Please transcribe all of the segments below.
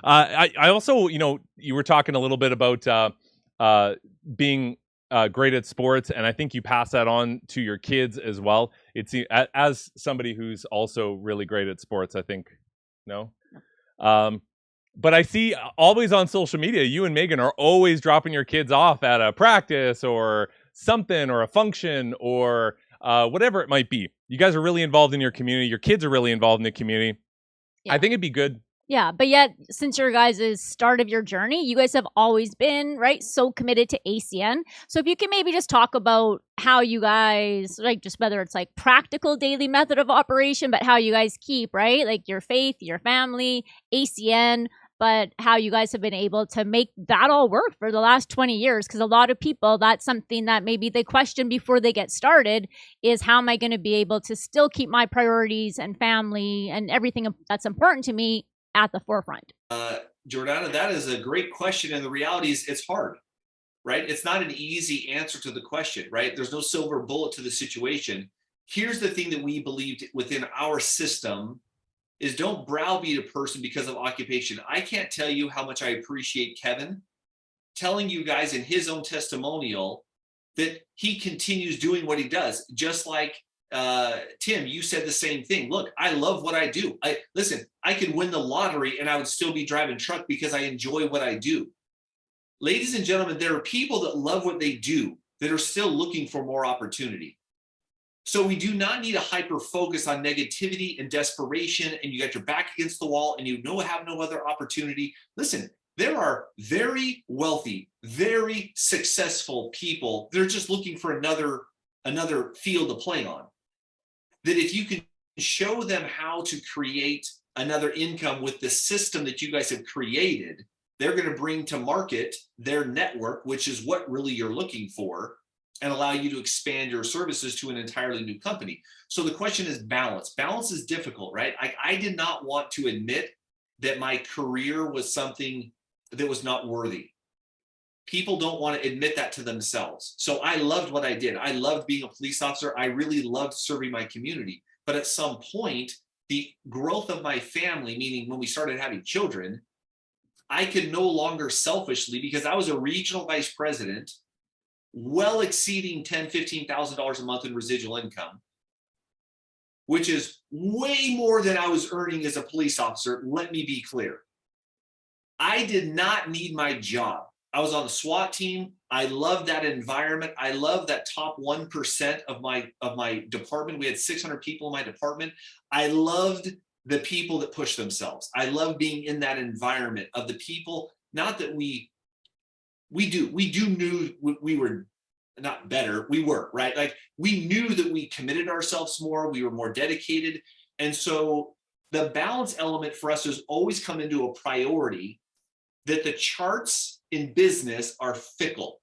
I also, you were talking a little bit about being great at sports, and I think you pass that on to your kids as well. It's as somebody who's also really great at sports, I think. No, but I see always on social media, you and Megan are always dropping your kids off at a practice or something or a function or whatever it might be. You guys are really involved in your community. Your kids are really involved in the community. Yeah. I think it'd be good. Yeah, but yet, since your guys' start of your journey, you guys have always been, right, so committed to ACN. So if you can maybe just talk about how you guys, like, just whether it's like practical daily method of operation, but how you guys keep, right, like your faith, your family, ACN, but how you guys have been able to make that all work for the last 20 years. Because a lot of people, that's something that maybe they question before they get started is, how am I going to be able to still keep my priorities and family and everything that's important to me at the forefront? Jordana, that is a great question. And the reality is it's hard, right? It's not an easy answer to the question, right? There's no silver bullet to the situation. Here's the thing that we believed within our system is, don't browbeat a person because of occupation. I can't tell you how much I appreciate Kevin telling you guys in his own testimonial that he continues doing what he does. Just like Tim, you said the same thing. Look, I love what I do. Listen, I could win the lottery and I would still be driving truck because I enjoy what I do. Ladies and gentlemen, there are people that love what they do that are still looking for more opportunity. So we do not need a hyper focus on negativity and desperation, and you got your back against the wall and you have no other opportunity. Listen, there are very wealthy, very successful people. They're just looking for another field to play on. That if you can show them how to create another income with the system that you guys have created, they're going to bring to market their network, which is what really you're looking for, and allow you to expand your services to an entirely new company. So the question is balance. Balance is difficult, right? I did not want to admit that my career was something that was not worthy. People don't want to admit that to themselves. So I loved what I did. I loved being a police officer. I really loved serving my community. But at some point, the growth of my family, meaning when we started having children, I could no longer selfishly, because I was a regional vice president, well exceeding $10,000, $15,000 a month in residual income, which is way more than I was earning as a police officer. Let me be clear. I did not need my job. I was on the SWAT team. I loved that environment. I loved that top 1% of my department. We had 600 people in my department. I loved the people that push themselves. I loved being in that environment of the people. Not that we knew we were not better. We were, right? Like, we knew that we committed ourselves more. We were more dedicated. And so the balance element for us has always come into a priority, that the charts in business are fickle.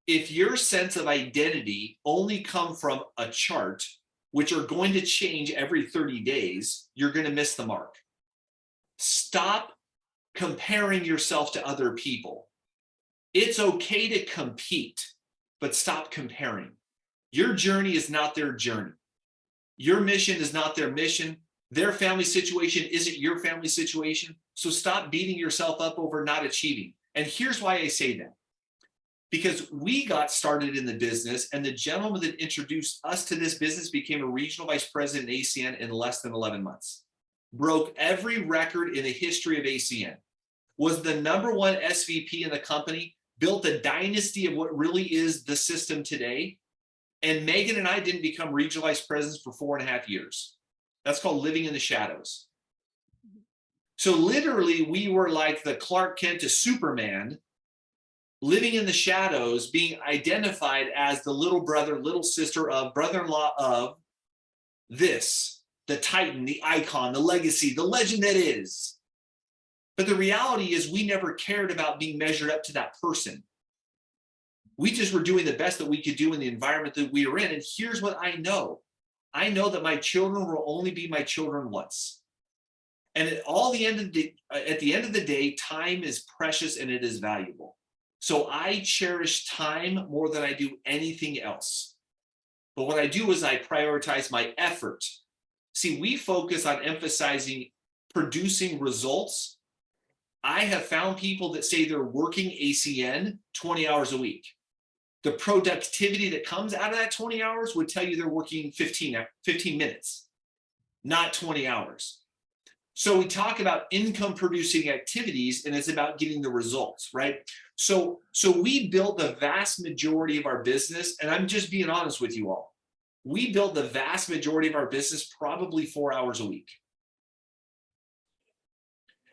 If your sense of identity only come from a chart, which are going to change every 30 days, you're going to miss the mark. Stop comparing yourself to other people. It's okay to compete, but stop comparing. Your journey is not their journey. Your mission is not their mission. Their family situation isn't your family situation. So stop beating yourself up over not achieving. And here's why I say that. Because we got started in the business, and the gentleman that introduced us to this business became a regional vice president in ACN in less than 11 months. Broke every record in the history of ACN. Was the #1 SVP in the company. Built a dynasty of what really is the system today. And Megan and I didn't become regional vice presidents for 4.5 years. That's called living in the shadows. So literally, we were like the Clark Kent to Superman, living in the shadows, being identified as the little brother, little sister of, brother-in-law of this, the Titan, the icon, the legacy, the legend that is. But the reality is, we never cared about being measured up to that person. We just were doing the best that we could do in the environment that we were in. And here's what I know. I know that my children will only be my children once. And at the end of the day, time is precious and it is valuable. So I cherish time more than I do anything else. But what I do is I prioritize my effort. See, we focus on emphasizing producing results. I have found people that say they're working ACN 20 hours a week. The productivity that comes out of that 20 hours would tell you they're working 15 minutes, not 20 hours. So we talk about income producing activities, and it's about getting the results, right? So we built the vast majority of our business, and I'm just being honest with you all. We built the vast majority of our business probably 4 hours a week,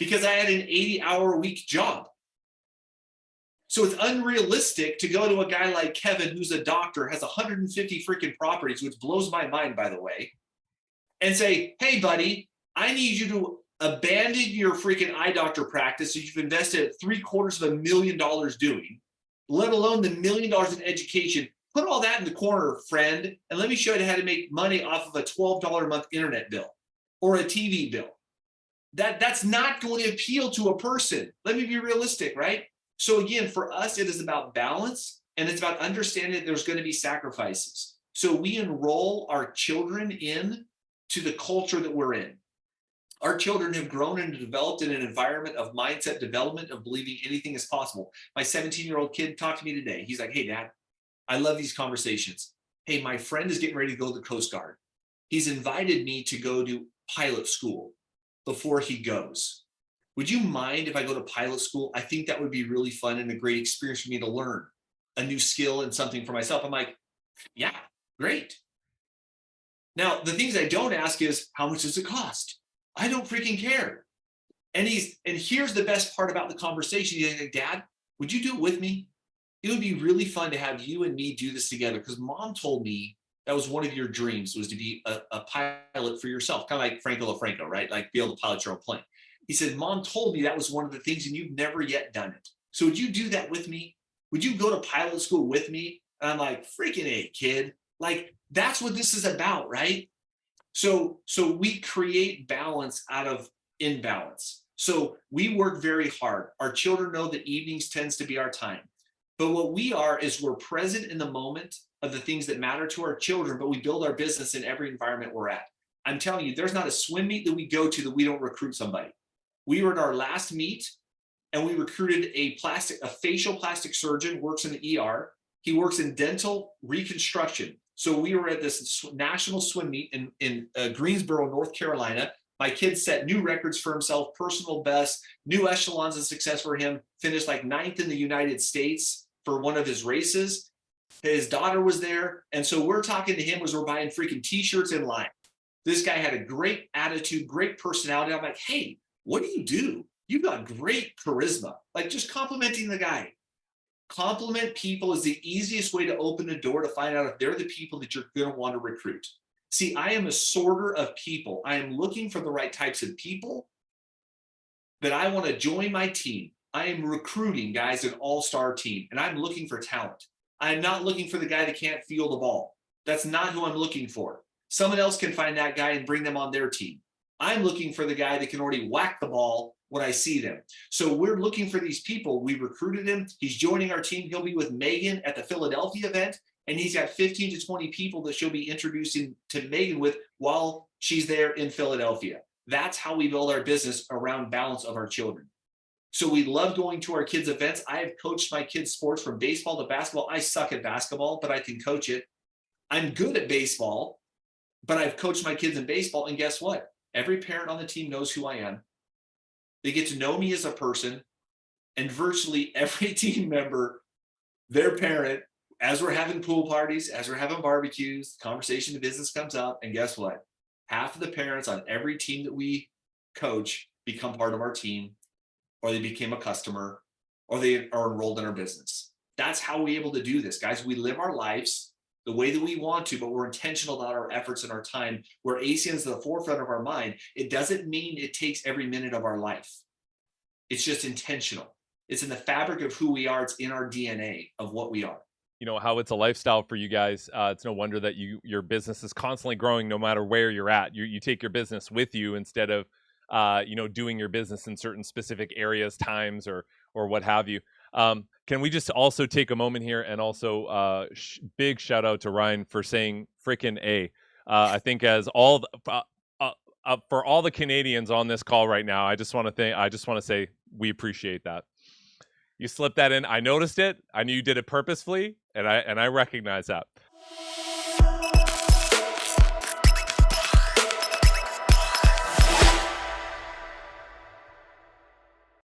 because I had an 80-hour-a-week job. So it's unrealistic to go to a guy like Kevin, who's a doctor, has 150 freaking properties, which blows my mind, by the way, and say, hey, buddy, I need you to abandon your freaking eye doctor practice that you've invested $750,000 doing, let alone the $1 million in education. Put all that in the corner, friend, and let me show you how to make money off of a $12 a month internet bill or a TV bill. That's not going to appeal to a person. Let me be realistic, right? So again, for us, it is about balance, and it's about understanding that there's going to be sacrifices. So we enroll our children in to the culture that we're in. Our children have grown and developed in an environment of mindset development, of believing anything is possible. My 17-year-old kid talked to me today. He's like, hey, Dad, I love these conversations. Hey, my friend is getting ready to go to the Coast Guard. He's invited me to go to pilot school before he goes. Would you mind if I go to pilot school? I think that would be really fun and a great experience for me to learn a new skill and something for myself. I'm like, yeah, great. Now, the things I don't ask is, how much does it cost? I don't freaking care. And here's the best part about the conversation. He's like, Dad, would you do it with me? It would be really fun to have you and me do this together, because Mom told me that was one of your dreams, was to be a pilot for yourself, kind of like Franco LaFranco, right? Like be able to pilot your own plane. He said, Mom told me that was one of the things, and you've never yet done it. So would you do that with me? Would you go to pilot school with me? And I'm like, freaking A, kid. Like, that's what this is about, right? So we create balance out of imbalance. So we work very hard. Our children know that evenings tends to be our time. But what we are is we're present in the moment of the things that matter to our children, but we build our business in every environment we're at. I'm telling you, there's not a swim meet that we go to that we don't recruit somebody. We were at our last meet, and we recruited a facial plastic surgeon, works in the ER. He works in dental reconstruction. So we were at this national swim meet in Greensboro, North Carolina. My kid set new records for himself, personal best, new echelons of success for him, finished like 9th in the United States for one of his races. His daughter was there. And so we're talking to him as we're buying freaking t-shirts in line. This guy had a great attitude, great personality. I'm like, hey, what do you do? You've got great charisma. Like, just complimenting the guy. Compliment people is the easiest way to open a door to find out if they're the people that you're going to want to recruit. See, I am a sorter of people. I am looking for the right types of people that I want to join my team. I am recruiting, guys, an all-star team, and I'm looking for talent. I'm not looking for the guy that can't field the ball. That's not who I'm looking for. Someone else can find that guy and bring them on their team. I'm looking for the guy that can already whack the ball when I see them. So we're looking for these people. We recruited him. He's joining our team. He'll be with Megan at the Philadelphia event, and he's got 15 to 20 people that she'll be introducing to Megan with while she's there in Philadelphia. That's how we build our business around balance of our children. So we love going to our kids' events. I have coached my kids' sports from baseball to basketball. I suck at basketball, but I can coach it. I'm good at baseball, but I've coached my kids in baseball. And guess what? Every parent on the team knows who I am. They get to know me as a person. And virtually every team member, their parent, as we're having pool parties, as we're having barbecues, conversation of business comes up. And guess what? Half of the parents on every team that we coach become part of our team, or they became a customer, or they are enrolled in our business. That's how we're able to do this, guys. We live our lives the way that we want to, but we're intentional about our efforts and our time. Where ACN is the forefront of our mind, it doesn't mean it takes every minute of our life. It's just intentional. It's in the fabric of who we are. It's in our DNA of what we are. You know, how it's a lifestyle for you guys. It's no wonder that your business is constantly growing no matter where you're at. You take your business with you instead of, doing your business in certain specific areas, times, or what have you. can we just also take a moment here and also big shout out to Ryan for saying frickin' A. I think as all for all the Canadians on this call right now, I just want to say we appreciate that. You slipped that in. I noticed it. I knew you did it purposefully, and I recognize that.